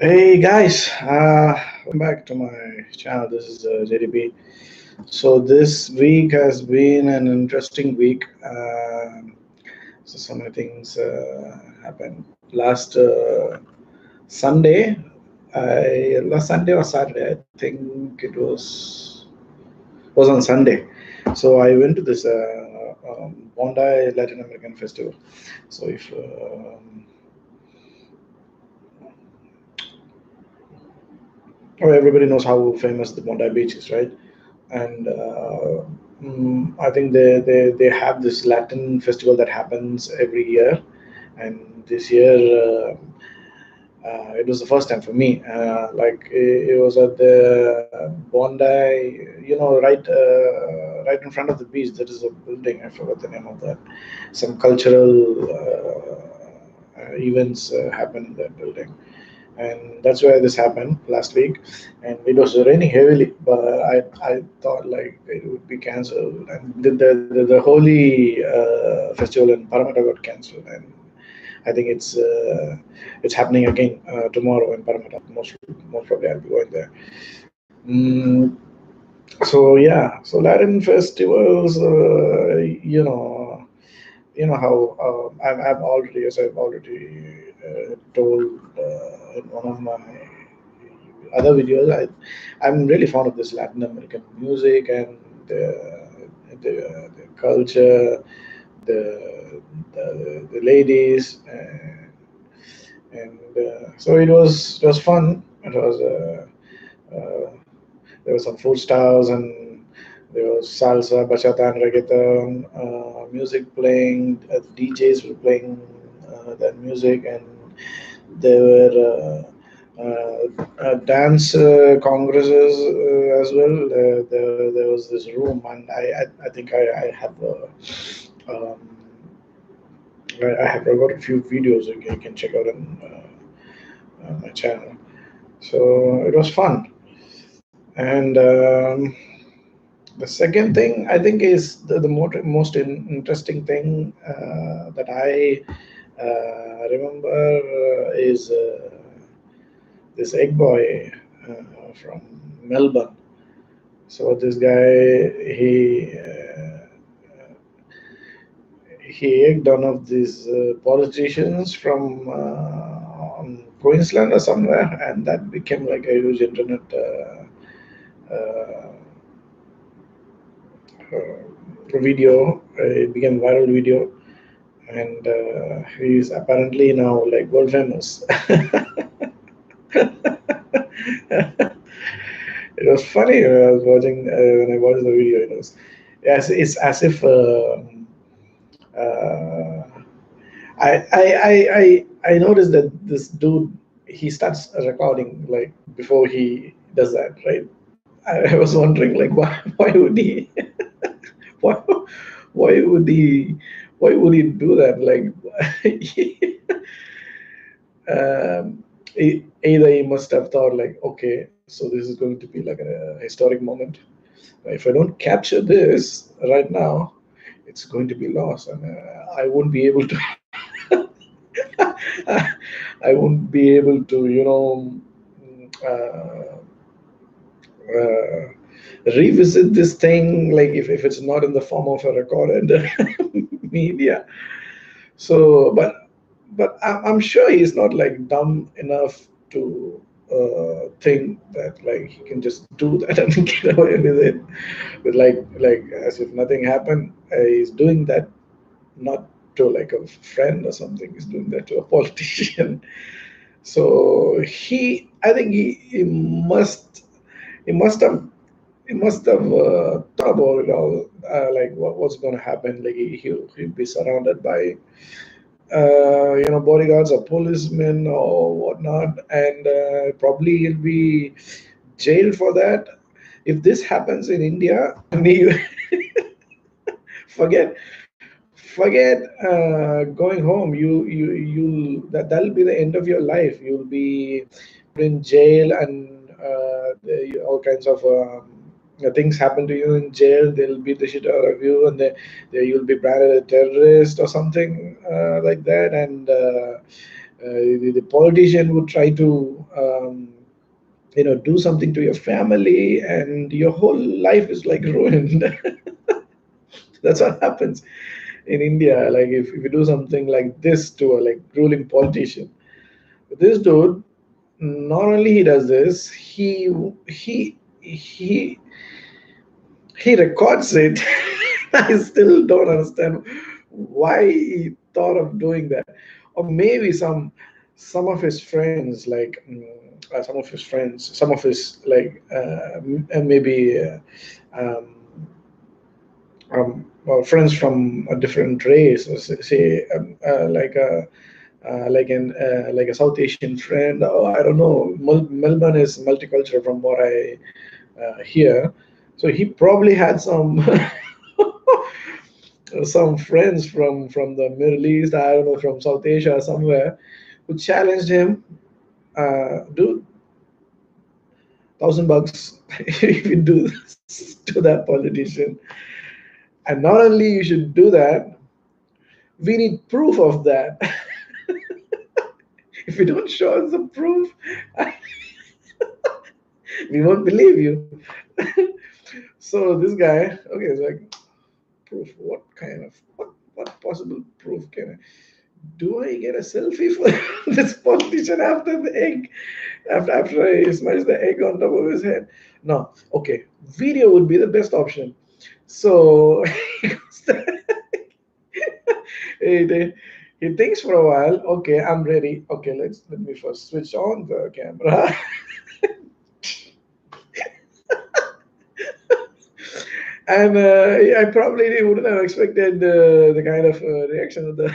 Hey guys, welcome back to my channel. This is JDB. So this week has been an interesting week. So many things happened. Last Sunday or Saturday, I think it was on Sunday. So I went to this Bondi Latin American festival. So if everybody knows how famous the Bondi Beach is, right? And I think they have this Latin festival that happens every year, and this year it was the first time for me. It was at the Bondi, right in front of the beach. There is a building. I forgot the name of that. Some cultural events happen in that building, and that's where this happened last week. And it was raining heavily, but I thought like it would be cancelled, and the holy festival in Paramata got cancelled, and I think it's happening again tomorrow in Paramata. Most probably I'll be going there. mm, so yeah, so Latin festivals, you know how I've already told in one of my other videos. I'm really fond of this Latin American music and the culture, the ladies, and so it was fun. It was there were some food stalls, and there was salsa, bachata, and reggaeton music playing. DJs were playing that music, and there were dance congresses as well. There was this room, and I think I have um, I have got a few videos you can check out on my channel. So it was fun. And the second thing I think is most interesting thing that I remember is this Eggboy from Melbourne. So this guy, he egged one of these politicians from Queensland or somewhere, and that became like a huge internet video. It became viral video, and he's apparently now like world famous. It was funny when I watched the video. It was, yes, it's as if uh, I noticed that this dude, he starts recording like before he does that, right? I was wondering like why would he why why would he why would he do that, like either he must have thought like, okay, so this is going to be like a historic moment. If I don't capture this right now, it's going to be lost, and I won't be able to I won't be able to, uh, uh, revisit this thing, like if it's not in the form of a recorded media. So, but I'm sure he's not like dumb enough to think that like he can just do that and get away with it, with like as if nothing happened. He's doing that not to like a friend or something. He's doing that to a politician. So I think he must have he must have thought about it all, like what's going to happen. Like he'll be surrounded by bodyguards or policemen or whatnot, and probably he'll be jailed for that. If this happens in India, forget forget going home. That'll be the end of your life. You'll be put in jail, and all kinds of things happen to you in jail. They'll beat the shit out of you, and you'll be branded a terrorist or something like that. And the politician would try to do something to your family, and your whole life is like ruined. That's what happens in India. Like if you do something like this to a like ruling politician, this dude, not only he does this, he he records it. I still don't understand why he thought of doing that. Or maybe some of his friends, like some of his like maybe friends from a different race, or say like a South Asian friend. Oh, I don't know. Melbourne is multicultural from what I hear. So he probably had some friends from the Middle East, I don't know, from South Asia somewhere, who challenged him, dude, $1,000 if you do this to that politician. And not only you should do that, we need proof of that. If you don't show us the proof, we won't believe you. So this guy, okay, it's like, proof. What kind of what possible proof can I? Do I get a selfie for this politician after the egg? After I smash the egg on top of his head? No. Okay. Video would be the best option. So he goes there, he thinks for a while. Okay, I'm ready. Okay, let me first switch on the camera. And I probably wouldn't have expected the kind of reaction of the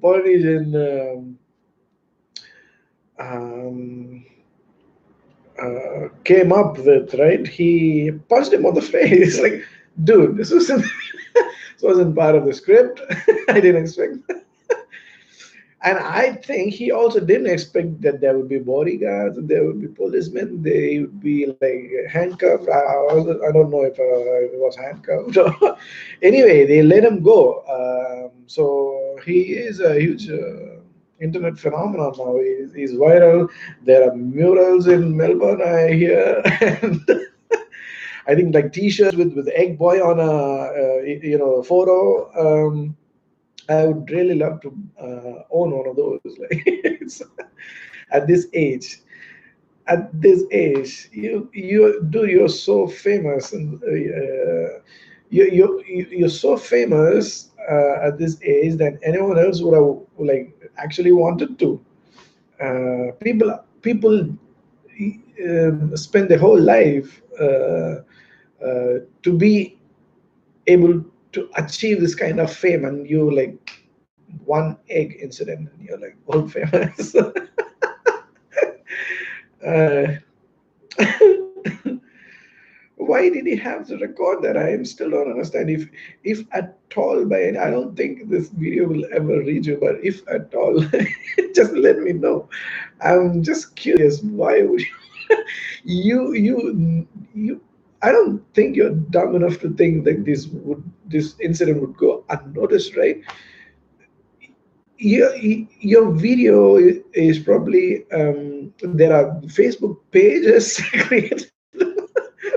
politician um, came up with. Right, he punched him on the face. Like, dude, this wasn't part of the script. I didn't expect. And I think he also didn't expect that there would be bodyguards, there would be policemen, they would be like handcuffed. I don't know if it was handcuffed. Anyway, they let him go. So he is a huge internet phenomenon now. He's viral. There are murals in Melbourne, I hear. And I think like T-shirts with Eggboy on a photo. I would really love to own one of those. Like, at this age, you're so famous, and you're so famous at this age that anyone else would have like actually wanted to. People spend their whole life to be able to achieve this kind of fame, and you like one egg incident and you're like world famous. uh, why did he have to record that? I still don't understand. If at all, by any, I don't think this video will ever reach you, but if at all, just let me know. I'm just curious. Why would you I don't think you're dumb enough to think that this incident would go unnoticed, right? Your video is probably there are Facebook pages created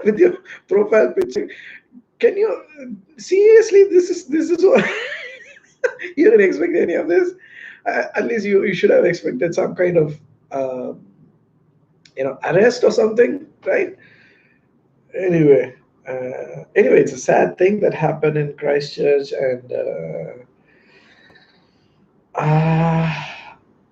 with your profile picture. Can you seriously? This is what you didn't expect any of this. At least you should have expected some kind of arrest or something, right? Anyway, it's a sad thing that happened in Christchurch, and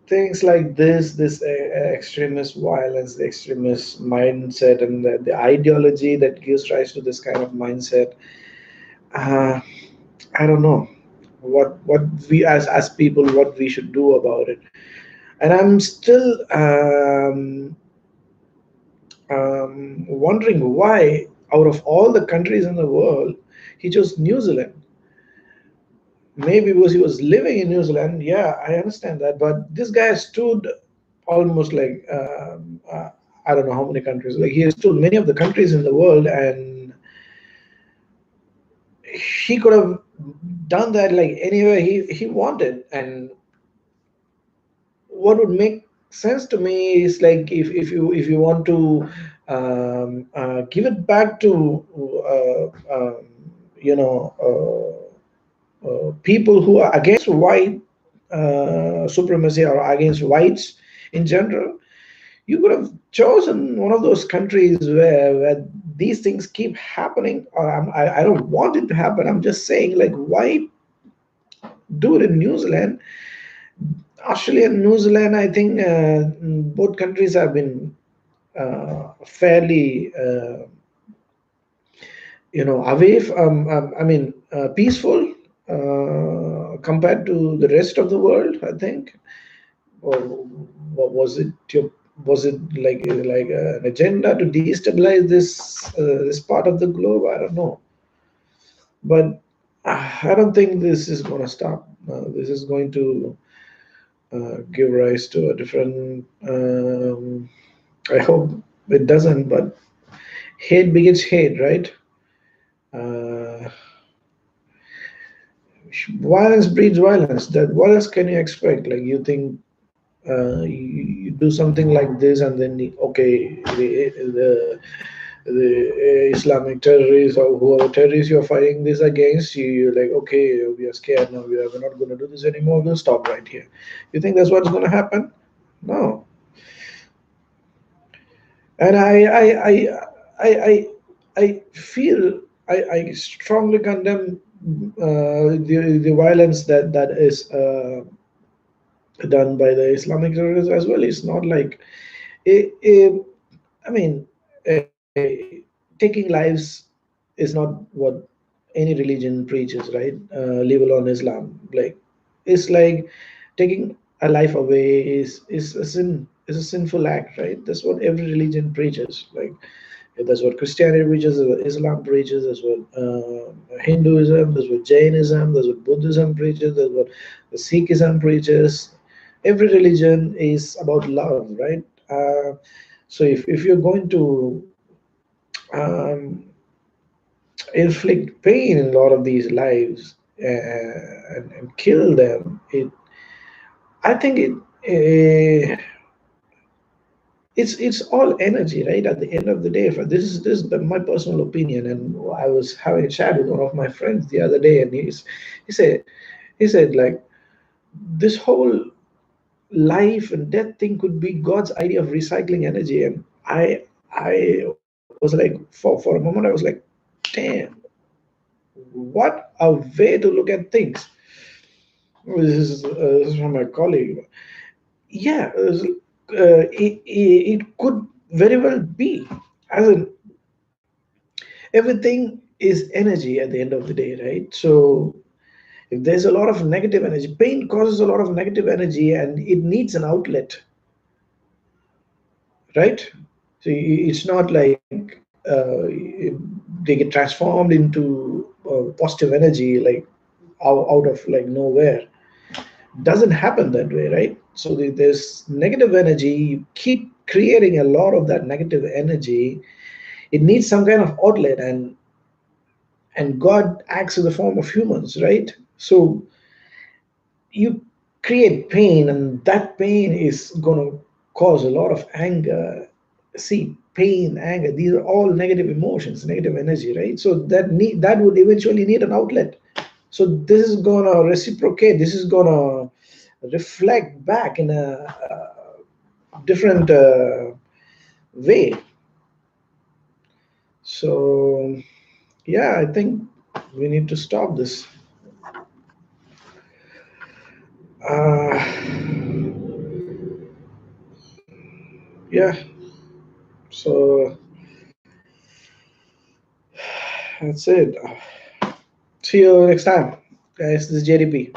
things like this extremist violence, the extremist mindset, and the ideology that gives rise to this kind of mindset. Uh, I don't know what we as people what we should do about it. And I'm still wondering why, out of all the countries in the world, he chose New Zealand. Maybe because he was living in New Zealand. Yeah, I understand that. But this guy stood almost like I don't know how many countries. Like he has stood many of the countries in the world, and he could have done that like anywhere he wanted. And what would make sense to me is like if you want to give it back to you know people who are against white supremacy or against whites in general, you could have chosen one of those countries where these things keep happening. Or I don't want it to happen. I'm just saying, like, why do it in New Zealand? Australia and New Zealand, I think both countries have been fairly, away from, I mean, peaceful compared to the rest of the world, I think. Or was it was it like an agenda to destabilize this part of the globe? I don't know, but I don't think this is going to stop. This is going to give rise to a different. I hope it doesn't, but hate begets hate, right? Uh, Violence breeds violence. That what else can you expect? Like you think you do something like this, and then okay, the Islamic terrorists or whoever terrorists you're fighting this against, you're like, okay, we are scared now. We're not going to do this anymore. We'll stop right here. You think that's what's going to happen? No. And I feel I strongly condemn the violence that is done by the Islamic terrorists as well. It's not like it, I mean, taking lives is not what any religion preaches, right? Leave alone Islam. Like it's like taking a life away is a sin. Is a sinful act, right? That's what every religion preaches. Like that's what Christianity preaches, that's what Islam preaches, that's what Hinduism, that's what Jainism, that's what Buddhism preaches, that's what the Sikhism preaches. Every religion is about love, right? So if you're going to um, inflict pain in a lot of these lives and kill them, I think it's all energy, right? At the end of the day, my personal opinion, and I was having a chat with one of my friends the other day, and he said he said like this whole life and death thing could be God's idea of recycling energy, and I was like for a moment I was like, damn, what a way to look at things. This is from my colleague. Yeah, it could very well be. As in, everything is energy at the end of the day, right? So if there's a lot of negative energy, pain causes a lot of negative energy, and it needs an outlet, right? So it's not like they get transformed into positive energy like out of like nowhere. Doesn't happen that way, right? So there's negative energy. You keep creating a lot of that negative energy. It needs some kind of outlet, and God acts in the form of humans, right? So you create pain, and that pain is going to cause a lot of anger. See, pain, anger, these are all negative emotions, negative energy, right? So that would eventually need an outlet. So this is going to reciprocate, this is going to reflect back in a different way. So yeah, I think we need to stop this. uh, yeah, so that's it. See you next time, guys. This is JDP.